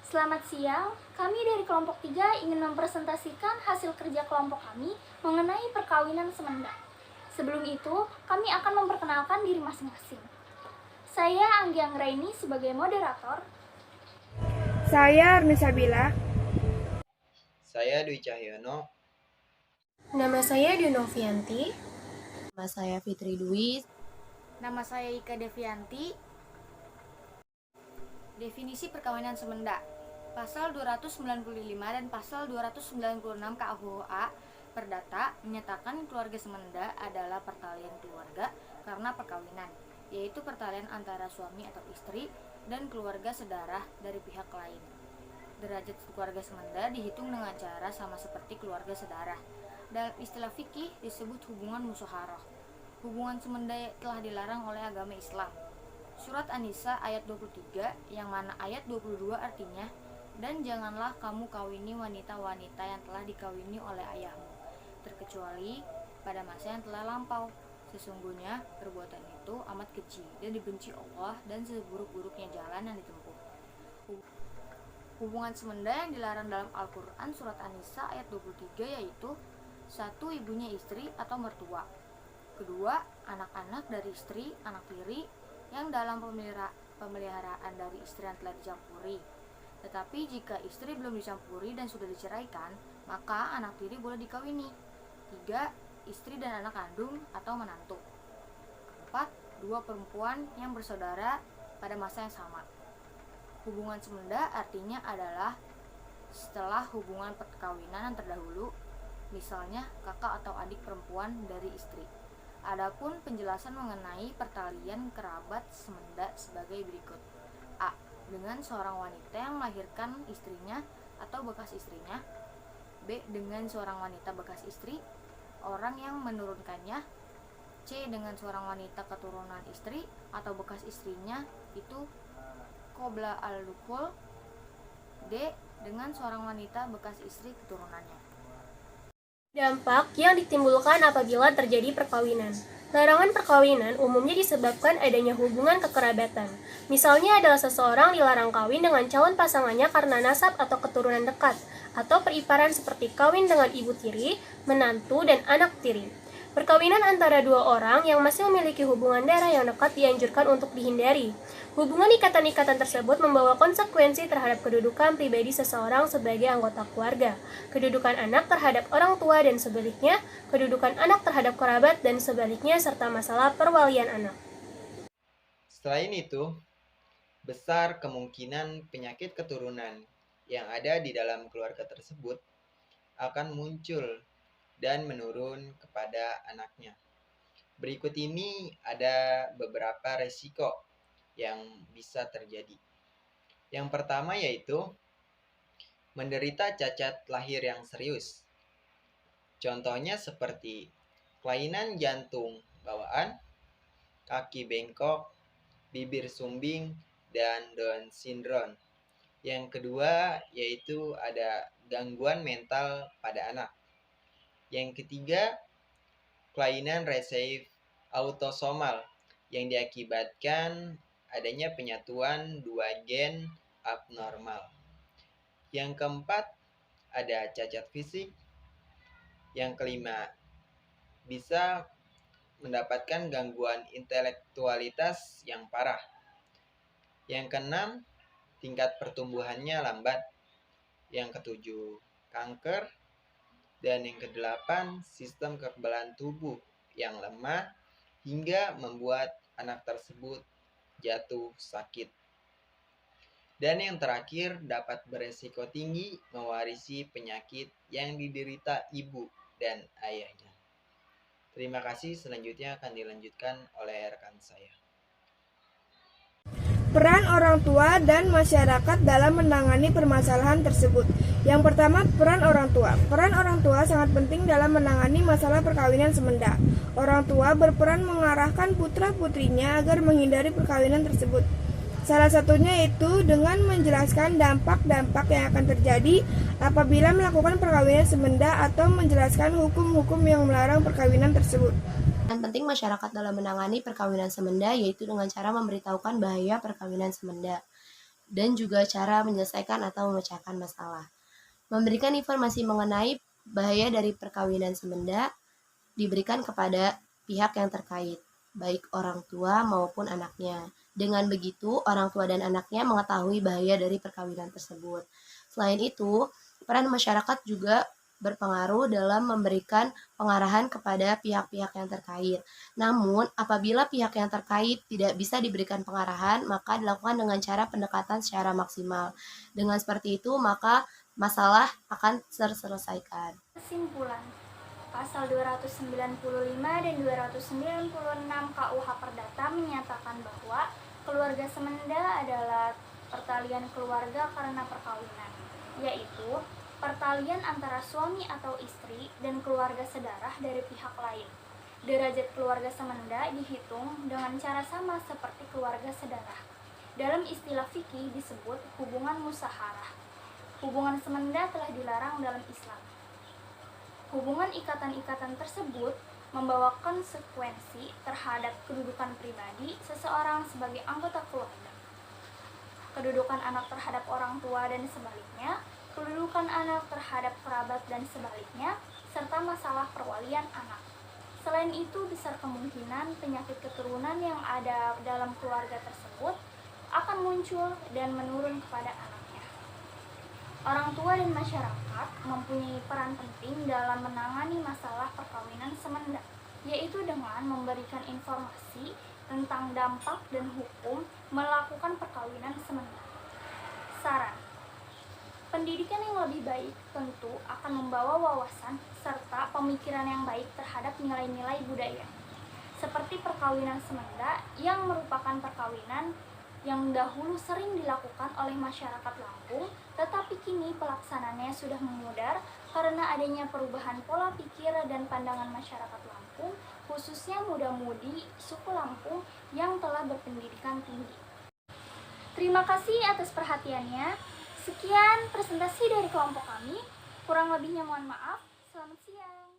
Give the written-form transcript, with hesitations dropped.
Selamat siang, kami dari kelompok 3 ingin mempresentasikan hasil kerja kelompok kami mengenai perkawinan semenda. Sebelum itu, kami akan memperkenalkan diri masing-masing. Saya Anggi Anggraini sebagai moderator. Saya Arni Sabila. Saya Dwi Cahyono. Nama saya Dinovianti. Nama saya Fitri Dwi. Nama saya Ika Devianti. Definisi perkawinan semenda. Pasal 295 dan pasal 296 KUHA Perdata menyatakan keluarga semenda adalah pertalian keluarga karena perkawinan, yaitu pertalian antara suami atau istri dan keluarga sedarah dari pihak lain. Derajat keluarga semenda dihitung dengan cara sama seperti keluarga sedarah. Dalam istilah fikih disebut hubungan musyawarah. Hubungan semenda telah dilarang oleh agama Islam. Surat An-Nisa ayat 23, yang mana ayat 22 artinya, dan janganlah kamu kawini wanita-wanita yang telah dikawini oleh ayahmu, terkecuali pada masa yang telah lampau. Sesungguhnya perbuatan itu amat keji dan dibenci Allah dan seburuk-buruknya jalan yang ditempuh. Hubungan semenda yang dilarang dalam Al-Quran surat An-Nisa ayat 23 yaitu: 1. Ibunya istri atau mertua. 2. Anak-anak dari istri, anak tiri yang dalam pemeliharaan dari istri yang telah dicampuri. Tetapi jika istri belum dicampuri dan sudah diceraikan, maka anak tiri boleh dikawini. 3. Istri dan anak kandung atau menantu. 4. Dua perempuan yang bersaudara pada masa yang sama. Hubungan semenda artinya adalah setelah hubungan perkawinan yang terdahulu, misalnya kakak atau adik perempuan dari istri. Adapun penjelasan mengenai pertalian kerabat semenda sebagai berikut. A. Dengan seorang wanita yang melahirkan istrinya atau bekas istrinya. B. Dengan seorang wanita bekas istri, orang yang menurunkannya. C. Dengan seorang wanita keturunan istri atau bekas istrinya, itu qobla al-dukhul. D. Dengan seorang wanita bekas istri keturunannya. Dampak yang ditimbulkan apabila terjadi perkawinan. Larangan perkawinan umumnya disebabkan adanya hubungan kekerabatan. Misalnya adalah seseorang dilarang kawin dengan calon pasangannya karena nasab atau keturunan dekat, atau periparan seperti kawin dengan ibu tiri, menantu, dan anak tiri. Perkawinan antara dua orang yang masih memiliki hubungan darah yang dekat dianjurkan untuk dihindari. Hubungan ikatan-ikatan tersebut membawa konsekuensi terhadap kedudukan pribadi seseorang sebagai anggota keluarga, kedudukan anak terhadap orang tua dan sebaliknya, kedudukan anak terhadap kerabat dan sebaliknya, serta masalah perwalian anak. Selain itu, besar kemungkinan penyakit keturunan yang ada di dalam keluarga tersebut akan muncul dan menurun kepada anaknya. Berikut ini ada beberapa resiko yang bisa terjadi. Yang pertama yaitu menderita cacat lahir yang serius. Contohnya seperti kelainan jantung bawaan, kaki bengkok, bibir sumbing, dan Down syndrome. Yang kedua yaitu ada gangguan mental pada anak. Yang ketiga, kelainan resif autosomal yang diakibatkan adanya penyatuan dua gen abnormal. Yang keempat, ada cacat fisik. Yang kelima, bisa mendapatkan gangguan intelektualitas yang parah. Yang keenam, tingkat pertumbuhannya lambat. Yang ketujuh, kanker. Dan yang kedelapan, sistem kekebalan tubuh yang lemah hingga membuat anak tersebut jatuh sakit. Dan yang terakhir, dapat beresiko tinggi mewarisi penyakit yang diderita ibu dan ayahnya. Terima kasih, selanjutnya akan dilanjutkan oleh rekan saya. Peran orang tua dan masyarakat dalam menangani permasalahan tersebut. Yang pertama, peran orang tua. Peran orang tua sangat penting dalam menangani masalah perkawinan semenda. Orang tua berperan mengarahkan putra-putrinya agar menghindari perkawinan tersebut. Salah satunya itu dengan menjelaskan dampak-dampak yang akan terjadi apabila melakukan perkawinan semenda atau menjelaskan hukum-hukum yang melarang perkawinan tersebut. Peran penting masyarakat dalam menangani perkawinan semenda yaitu dengan cara memberitahukan bahaya perkawinan semenda. dan juga cara menyelesaikan atau memecahkan masalah. Memberikan informasi mengenai bahaya dari perkawinan semenda diberikan kepada pihak yang terkait, baik orang tua maupun anaknya. Dengan begitu, orang tua dan anaknya mengetahui bahaya dari perkawinan tersebut. Selain itu, peran masyarakat juga berpengaruh dalam memberikan pengarahan kepada pihak-pihak yang terkait. Namun, apabila pihak yang terkait tidak bisa diberikan pengarahan, maka dilakukan dengan cara pendekatan secara maksimal. Dengan seperti itu, maka masalah akan terselesaikan. Kesimpulan, Pasal 295 dan 296 KUH Perdata menyatakan bahwa keluarga semenda adalah pertalian keluarga karena perkawinan, yaitu pertalian antara suami atau istri dan keluarga sedarah dari pihak lain. Derajat keluarga semenda dihitung dengan cara sama seperti keluarga sedarah. Dalam istilah fikih disebut hubungan musaharah. Hubungan semenda telah dilarang dalam Islam. Hubungan ikatan-ikatan tersebut membawa konsekuensi terhadap kedudukan pribadi seseorang sebagai anggota keluarga. Kedudukan anak terhadap orang tua dan sebaliknya, kedudukan anak terhadap kerabat dan sebaliknya, serta masalah perwalian anak. Selain itu, besar kemungkinan penyakit keturunan yang ada dalam keluarga tersebut akan muncul dan menurun kepada anaknya. Orang tua dan masyarakat mempunyai peran penting dalam menangani masalah perkawinan semenda, yaitu dengan memberikan informasi tentang dampak dan hukum melakukan perkawinan semenda. Saran: pendidikan yang lebih baik tentu akan membawa wawasan serta pemikiran yang baik terhadap nilai-nilai budaya, seperti perkawinan semenda yang merupakan perkawinan yang dahulu sering dilakukan oleh masyarakat Lampung, tetapi kini pelaksananya sudah memudar karena adanya perubahan pola pikir dan pandangan masyarakat Lampung, khususnya muda-mudi suku Lampung yang telah berpendidikan tinggi. Terima kasih atas perhatiannya. Sekian presentasi dari kelompok kami. Kurang lebihnya mohon maaf. Selamat siang.